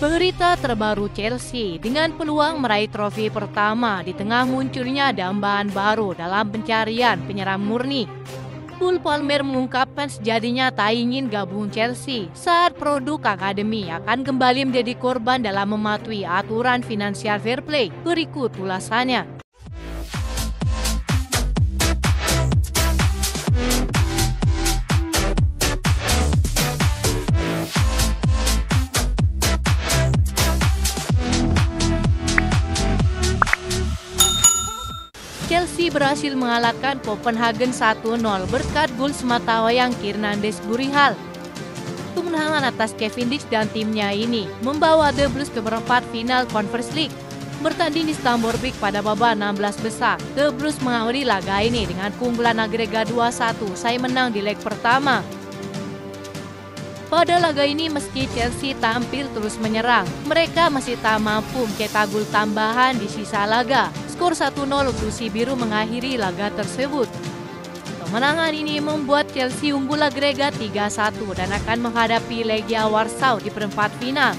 Berita terbaru Chelsea dengan peluang meraih trofi pertama di tengah munculnya dambaan baru dalam pencarian penyerang murni. Cole Palmer mengungkapkan sejatinya tak ingin gabung Chelsea saat produk akademi akan kembali menjadi korban dalam mematuhi aturan finansial fair play. Berikut ulasannya. Chelsea berhasil mengalahkan Copenhagen 1-0 berkat gol sematawayang Fernandes Burihal. Kemenangan atas Cavendish dan timnya ini membawa The Blues ke perempat final Conference League. Bertanding di Stamford Bridge pada babak 16 besar, The Blues mengakhiri laga ini dengan keunggulan agregat 2-1 usai menang di leg pertama. Pada laga ini meski Chelsea tampil terus menyerang, mereka masih tak mampu mencetak gol tambahan di sisa laga. Skor 1-0 untuk si biru mengakhiri laga tersebut. Kemenangan ini membuat Chelsea unggul agregat 3-1 dan akan menghadapi Legia Warsaw di perempat final.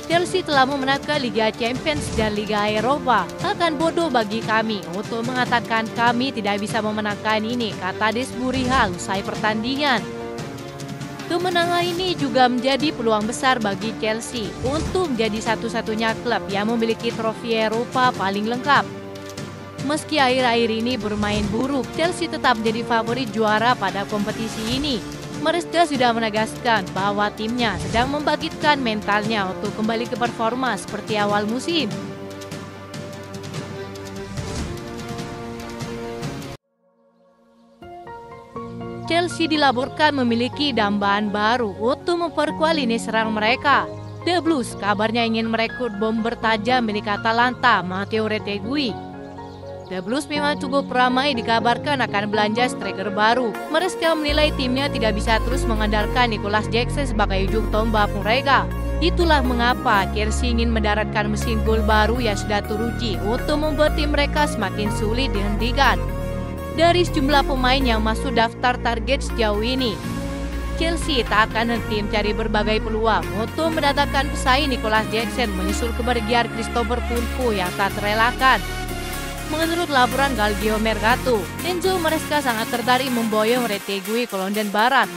Chelsea telah memenangkan Liga Champions dan Liga Eropa. Akan bodoh bagi kami untuk mengatakan kami tidak bisa memenangkan ini, kata Des Burihal usai pertandingan. Kemenangan ini juga menjadi peluang besar bagi Chelsea untuk menjadi satu-satunya klub yang memiliki trofi Eropa paling lengkap. Meski akhir-akhir ini bermain buruk, Chelsea tetap menjadi favorit juara pada kompetisi ini. Maresca sudah menegaskan bahwa timnya sedang membangkitkan mentalnya untuk kembali ke performa seperti awal musim. Chelsea dilaporkan memiliki dambaan baru untuk memperkuat lini serang mereka. The Blues kabarnya ingin merekrut bomber tajam milik Atalanta, Matteo Retegui. The Blues memang cukup ramai dikabarkan akan belanja striker baru. Maresca menilai timnya tidak bisa terus mengandalkan Nicolas Jackson sebagai ujung tombak mereka. Itulah mengapa Chelsea ingin mendaratkan mesin gol baru yang sudah teruji untuk membuat tim mereka semakin sulit dihentikan. Dari sejumlah pemain yang masuk daftar target sejauh ini, Chelsea tak akan henti mencari berbagai peluang untuk mendatangkan pesaing Nicolas Jackson menyusul kepergian Christopher Nkunku yang tak terelakkan. Menurut laporan Calcio Mercato, Enzo Maresca sangat tertarik memboyong Retegui ke London Barat.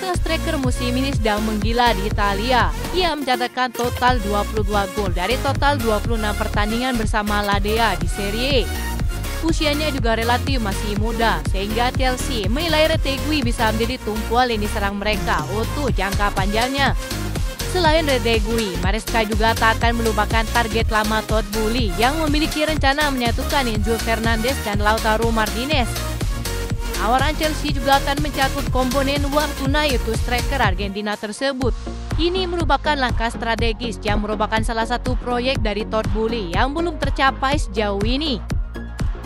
Sang striker musim ini sedang menggila di Italia. Ia mencatatkan total 22 gol dari total 26 pertandingan bersama Ladea di Serie A. Usianya juga relatif masih muda, sehingga Chelsea menilai Retegui bisa menjadi tumpuan lini serang mereka untuk jangka panjangnya. Selain Retegui, Maresca juga tak akan melupakan target lama Todd Boehly yang memiliki rencana menyatukan Enzo Fernandez dan Lautaro Martinez. Tawaran Chelsea juga akan mencakup komponen uang tunai untuk striker Argentina tersebut. Ini merupakan langkah strategis yang merupakan salah satu proyek dari Todd Boehly yang belum tercapai sejauh ini.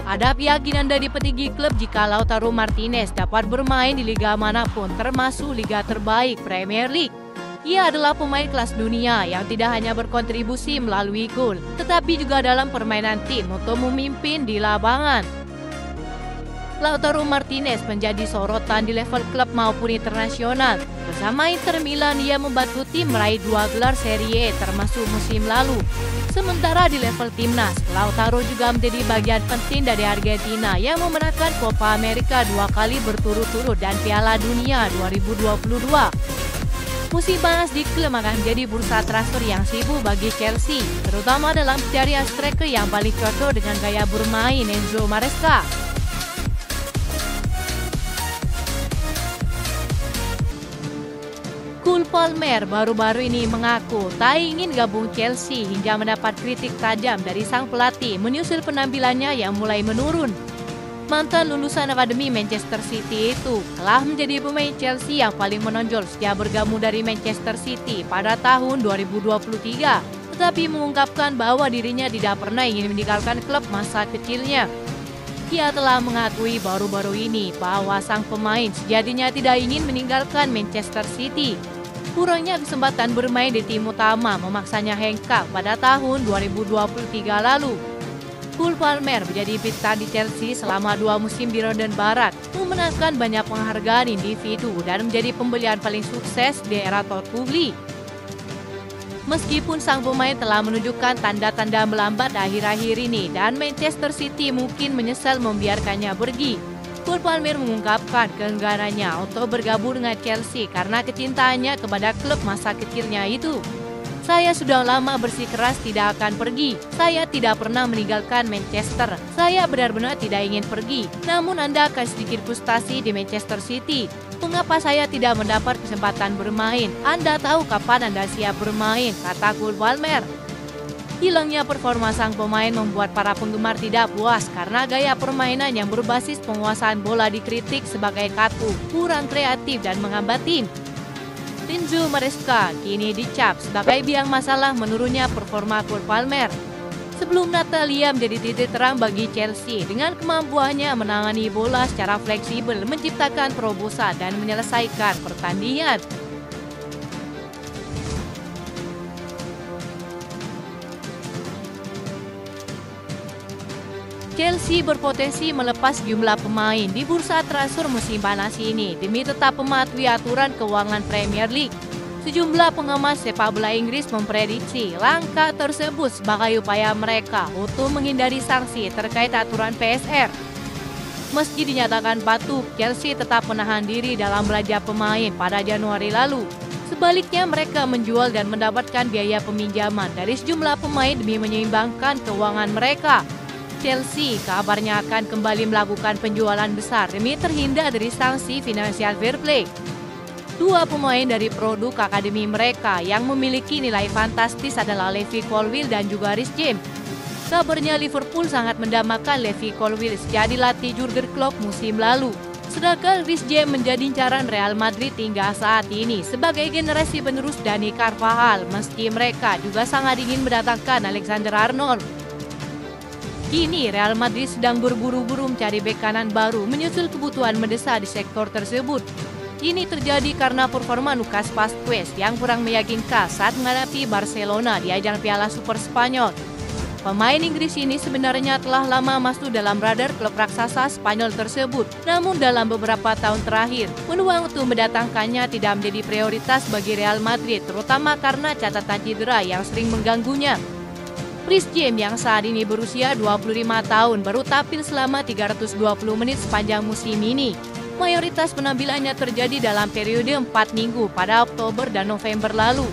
Ada keyakinan dari petinggi klub jika Lautaro Martinez dapat bermain di liga manapun termasuk liga terbaik Premier League. Ia adalah pemain kelas dunia yang tidak hanya berkontribusi melalui gol, tetapi juga dalam permainan tim untuk memimpin di lapangan. Lautaro Martinez menjadi sorotan di level klub maupun internasional. Bersama Inter Milan, ia membantu tim meraih 2 gelar Serie A termasuk musim lalu. Sementara di level timnas, Lautaro juga menjadi bagian penting dari Argentina yang memenangkan Copa America 2 kali berturut-turut dan Piala Dunia 2022. Musim panas di klub akan menjadi bursa transfer yang sibuk bagi Chelsea, terutama dalam pencarian striker yang paling cocok dengan gaya bermain Enzo Maresca. Cole Palmer baru-baru ini mengaku tak ingin gabung Chelsea hingga mendapat kritik tajam dari sang pelatih menyusul penampilannya yang mulai menurun. Mantan lulusan Akademi Manchester City itu telah menjadi pemain Chelsea yang paling menonjol sejak bergabung dari Manchester City pada tahun 2023, tetapi mengungkapkan bahwa dirinya tidak pernah ingin meninggalkan klub masa kecilnya. Ia telah mengakui baru-baru ini bahwa sang pemain sejatinya tidak ingin meninggalkan Manchester City. Kurangnya kesempatan bermain di tim utama memaksanya hengkang pada tahun 2023 lalu. Cole Palmer menjadi bintang di Chelsea selama 2 musim di London Barat, memenangkan banyak penghargaan individu dan menjadi pembelian paling sukses di era Todd Boehly. Meskipun sang pemain telah menunjukkan tanda-tanda melambat akhir-akhir ini dan Manchester City mungkin menyesal membiarkannya pergi, Cole Palmer mengungkapkan keengganannya untuk bergabung dengan Chelsea karena kecintaannya kepada klub masa kecilnya itu. Saya sudah lama bersikeras tidak akan pergi. Saya tidak pernah meninggalkan Manchester. Saya benar-benar tidak ingin pergi. Namun Anda akan sedikit frustasi di Manchester City. Mengapa saya tidak mendapat kesempatan bermain? Anda tahu kapan Anda siap bermain, kata Cole Palmer. Hilangnya performa sang pemain membuat para penggemar tidak puas karena gaya permainan yang berbasis penguasaan bola dikritik sebagai kaku, kurang kreatif dan menghambat tim. Enzo Maresca kini dicap sebagai biang masalah menurunnya performa Cole Palmer. Sebelum Natalia menjadi titik terang bagi Chelsea dengan kemampuannya menangani bola secara fleksibel, menciptakan terobosan dan menyelesaikan pertandingan. Chelsea berpotensi melepas jumlah pemain di bursa transfer musim panas ini demi tetap mematuhi aturan keuangan Premier League. Sejumlah pengamat sepak bola Inggris memprediksi langkah tersebut sebagai upaya mereka untuk menghindari sanksi terkait aturan PSR. Meski dinyatakan patuh, Chelsea tetap menahan diri dalam belanja pemain pada Januari lalu. Sebaliknya mereka menjual dan mendapatkan biaya peminjaman dari sejumlah pemain demi menyeimbangkan keuangan mereka. Chelsea kabarnya akan kembali melakukan penjualan besar demi terhindar dari sanksi financial fair play. Dua pemain dari produk akademi mereka yang memiliki nilai fantastis adalah Levi Colwill dan juga Reece James. Kabarnya Liverpool sangat mendambakan Levi Colwill sejak dilatih Jurgen Klopp musim lalu. Sedangkan Reece James menjadi incaran Real Madrid hingga saat ini sebagai generasi penerus Dani Carvajal, meski mereka juga sangat ingin mendatangkan Alexander Arnold. Kini Real Madrid sedang berburu-buru mencari bek kanan baru menyusul kebutuhan mendesak di sektor tersebut. Ini terjadi karena performa Lucas Vazquez yang kurang meyakinkan saat menghadapi Barcelona di ajang Piala Super Spanyol. Pemain Inggris ini sebenarnya telah lama masuk dalam radar klub raksasa Spanyol tersebut. Namun dalam beberapa tahun terakhir, peluang untuk mendatangkannya tidak menjadi prioritas bagi Real Madrid, terutama karena catatan cedera yang sering mengganggunya. Reece James yang saat ini berusia 25 tahun baru tampil selama 320 menit sepanjang musim ini. Mayoritas penampilannya terjadi dalam periode 4 minggu pada Oktober dan November lalu.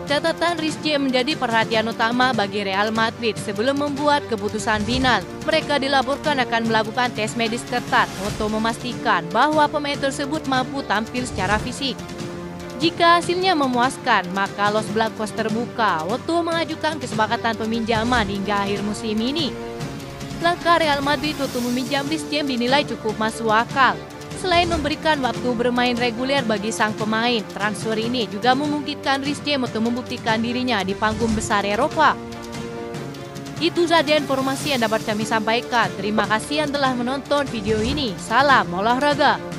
Catatan Reece James menjadi perhatian utama bagi Real Madrid sebelum membuat keputusan final. Mereka dilaporkan akan melakukan tes medis ketat untuk memastikan bahwa pemain tersebut mampu tampil secara fisik. Jika hasilnya memuaskan, maka Los Blancos terbuka untuk mengajukan kesepakatan peminjaman hingga akhir musim ini. Langkah Real Madrid untuk meminjam Reece James dinilai cukup masuk akal. Selain memberikan waktu bermain reguler bagi sang pemain, transfer ini juga memungkinkan Reece James untuk membuktikan dirinya di panggung besar Eropa. Itu saja informasi yang dapat kami sampaikan. Terima kasih yang telah menonton video ini. Salam olahraga.